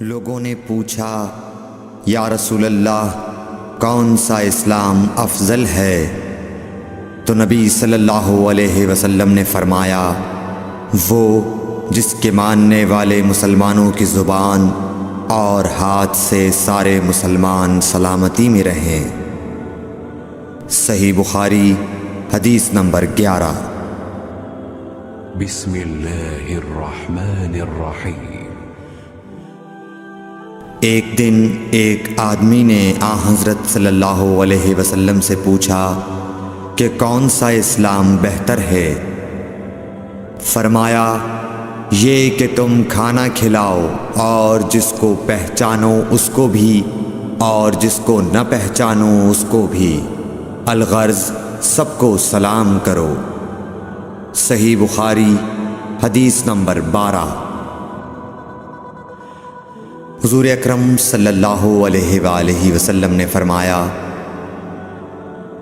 لوگوں نے پوچھا یا رسول اللہ کون سا اسلام افضل ہے؟ تو نبی صلی اللہ علیہ وسلم نے فرمایا وہ جس کے ماننے والے مسلمانوں کی زبان اور ہاتھ سے سارے مسلمان سلامتی میں رہیں۔ صحیح بخاری حدیث نمبر 11۔ بسم اللہ الرحمن الرحیم۔ ایک دن ایک آدمی نے حضرت صلی اللہ علیہ وسلم سے پوچھا کہ کون سا اسلام بہتر ہے؟ فرمایا یہ کہ تم کھانا کھلاؤ اور جس کو پہچانو اس کو بھی اور جس کو نہ پہچانو اس کو بھی، الغرض سب کو سلام کرو۔ صحیح بخاری حدیث نمبر 12۔ حضور اکرم صلی اللہ علیہ وآلہ وسلم نے فرمایا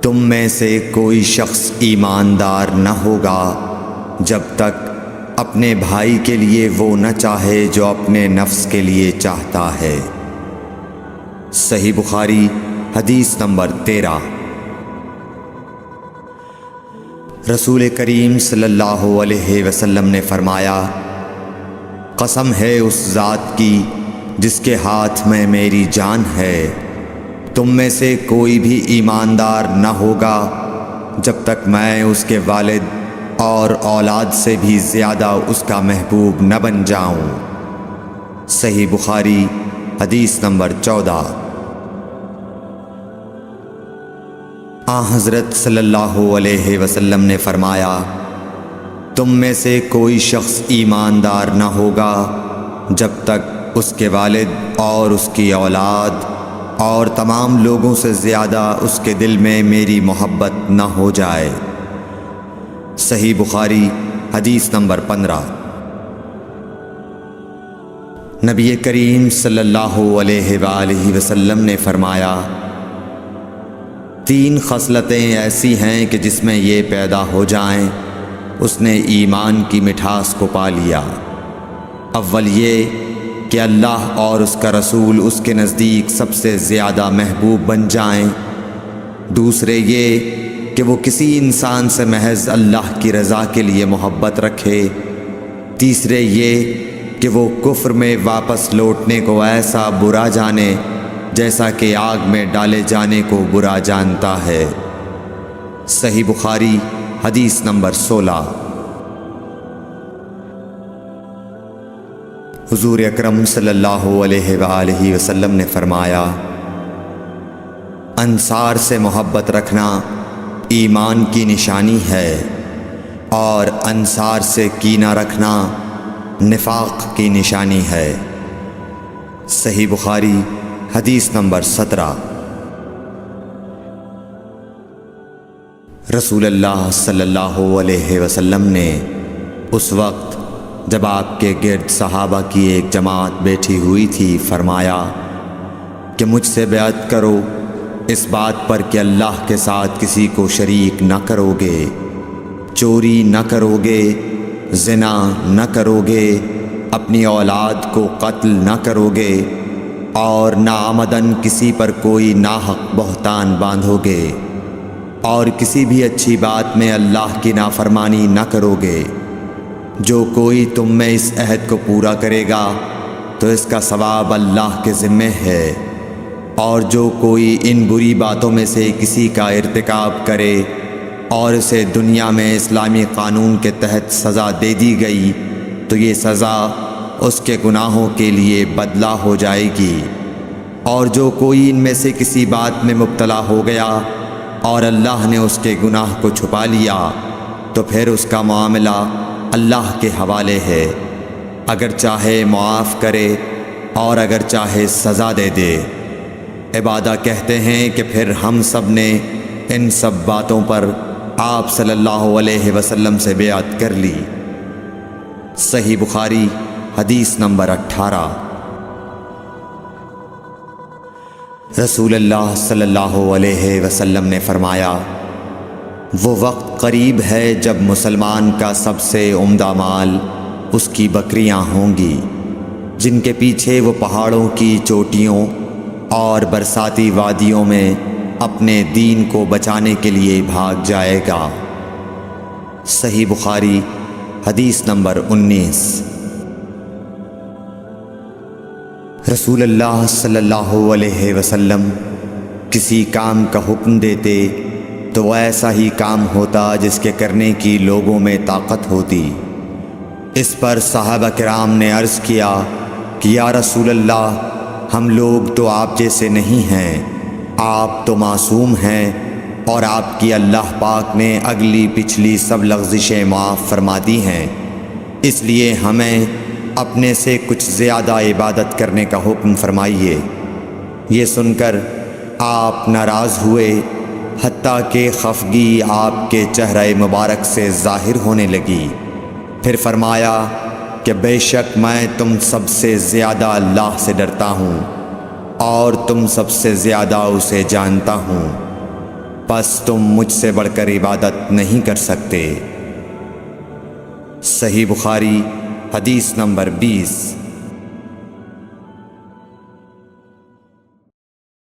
تم میں سے کوئی شخص ایماندار نہ ہوگا جب تک اپنے بھائی کے لیے وہ نہ چاہے جو اپنے نفس کے لیے چاہتا ہے۔ صحیح بخاری حدیث نمبر 13۔ رسول کریم صلی اللہ علیہ وسلم نے فرمایا قسم ہے اس ذات کی جس کے ہاتھ میں میری جان ہے، تم میں سے کوئی بھی ایماندار نہ ہوگا جب تک میں اس کے والد اور اولاد سے بھی زیادہ اس کا محبوب نہ بن جاؤں۔ صحیح بخاری حدیث نمبر 14۔ حضرت صلی اللہ علیہ وسلم نے فرمایا تم میں سے کوئی شخص ایماندار نہ ہوگا جب تک اس کے والد اور اس کی اولاد اور تمام لوگوں سے زیادہ اس کے دل میں میری محبت نہ ہو جائے۔ صحیح بخاری حدیث نمبر 15۔ نبی کریم صلی اللہ علیہ وآلہ وسلم نے فرمایا 3 خصلتیں ایسی ہیں کہ جس میں یہ پیدا ہو جائیں اس نے ایمان کی مٹھاس کو پا لیا۔ اول یہ کہ اللہ اور اس کا رسول اس کے نزدیک سب سے زیادہ محبوب بن جائیں۔ دوسرے یہ کہ وہ کسی انسان سے محض اللہ کی رضا کے لیے محبت رکھے۔ تیسرے یہ کہ وہ کفر میں واپس لوٹنے کو ایسا برا جانے جیسا کہ آگ میں ڈالے جانے کو برا جانتا ہے۔ صحیح بخاری حدیث نمبر 16۔ حضور اکرم صلی اللہ علیہ وآلہ وسلم نے فرمایا انصار سے محبت رکھنا ایمان کی نشانی ہے اور انصار سے کینہ رکھنا نفاق کی نشانی ہے۔ صحیح بخاری حدیث نمبر 17۔ رسول اللہ صلی اللہ علیہ وسلم نے اس وقت جب آپ کے گرد صحابہ کی ایک جماعت بیٹھی ہوئی تھی فرمایا کہ مجھ سے بیعت کرو اس بات پر کہ اللہ کے ساتھ کسی کو شریک نہ کرو گے، چوری نہ کرو گے، زنا نہ کرو گے، اپنی اولاد کو قتل نہ کرو گے اور ناعمدن کسی پر کوئی ناحق بہتان باندھو گے اور کسی بھی اچھی بات میں اللہ کی نافرمانی نہ کرو گے۔ جو کوئی تم میں اس عہد کو پورا کرے گا تو اس کا ثواب اللہ کے ذمے ہے، اور جو کوئی ان بری باتوں میں سے کسی کا ارتکاب کرے اور اسے دنیا میں اسلامی قانون کے تحت سزا دے دی گئی تو یہ سزا اس کے گناہوں کے لیے بدلہ ہو جائے گی، اور جو کوئی ان میں سے کسی بات میں مبتلا ہو گیا اور اللہ نے اس کے گناہ کو چھپا لیا تو پھر اس کا معاملہ اللہ کے حوالے ہے، اگر چاہے معاف کرے اور اگر چاہے سزا دے دے۔ عبادہ کہتے ہیں کہ پھر ہم سب نے ان سب باتوں پر آپ صلی اللہ علیہ وسلم سے بیعت کر لی۔ صحیح بخاری حدیث نمبر 18۔ رسول اللہ صلی اللہ علیہ وسلم نے فرمایا وہ وقت قریب ہے جب مسلمان کا سب سے عمدہ مال اس کی بکریاں ہوں گی، جن کے پیچھے وہ پہاڑوں کی چوٹیوں اور برساتی وادیوں میں اپنے دین کو بچانے کے لیے بھاگ جائے گا۔ صحیح بخاری حدیث نمبر 19۔ رسول اللہ صلی اللہ علیہ وسلم کسی کام کا حکم دیتے تو وہ ایسا ہی کام ہوتا جس کے کرنے کی لوگوں میں طاقت ہوتی۔ اس پر صحابہ کرام نے عرض کیا کہ یا رسول اللہ، ہم لوگ تو آپ جیسے نہیں ہیں، آپ تو معصوم ہیں اور آپ کی اللہ پاک نے اگلی پچھلی سب لغزشیں معاف فرما دی ہیں، اس لیے ہمیں اپنے سے کچھ زیادہ عبادت کرنے کا حکم فرمائیے۔ یہ سن کر آپ ناراض ہوئے، حتیٰ کہ خفگی آپ کے چہرہ مبارک سے ظاہر ہونے لگی۔ پھر فرمایا کہ بے شک میں تم سب سے زیادہ اللہ سے ڈرتا ہوں اور تم سب سے زیادہ اسے جانتا ہوں، پس تم مجھ سے بڑھ کر عبادت نہیں کر سکتے۔ صحیح بخاری حدیث نمبر 20۔